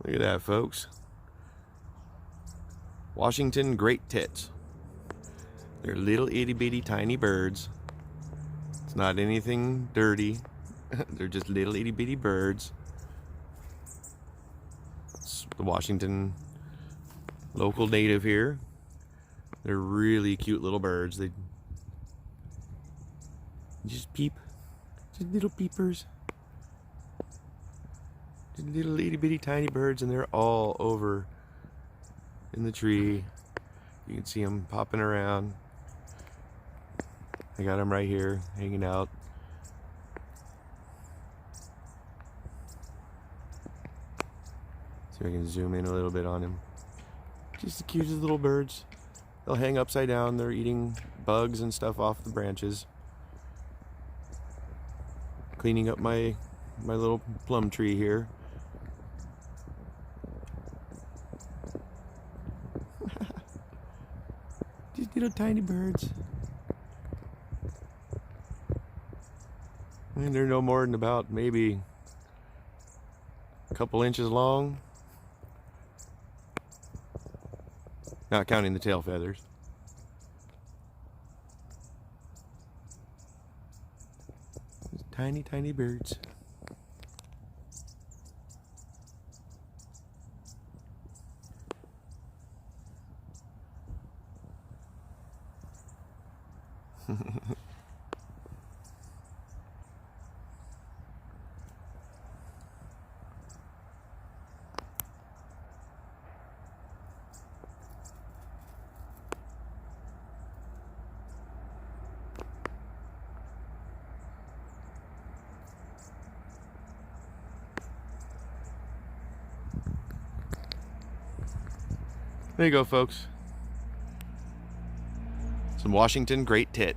Look at that, folks. Washington Great Tits. They're little itty bitty tiny birds. It's not anything dirty. They're just little itty bitty birds. It's the Washington local native here. They're really cute little birds. They just peep. Just little peepers. Just little itty bitty tiny birds, and they're all over in the tree. You can see them popping around. I got them right here, hanging out. See if I can zoom in a little bit on him. Just the cutest little birds. They'll hang upside down. They're eating bugs and stuff off the branches. Cleaning up my little plum tree here. Just little tiny birds. And they're no more than about maybe a couple inches long. Not counting the tail feathers. Just tiny, tiny birds. There you go, folks. Some Washington Great Tit.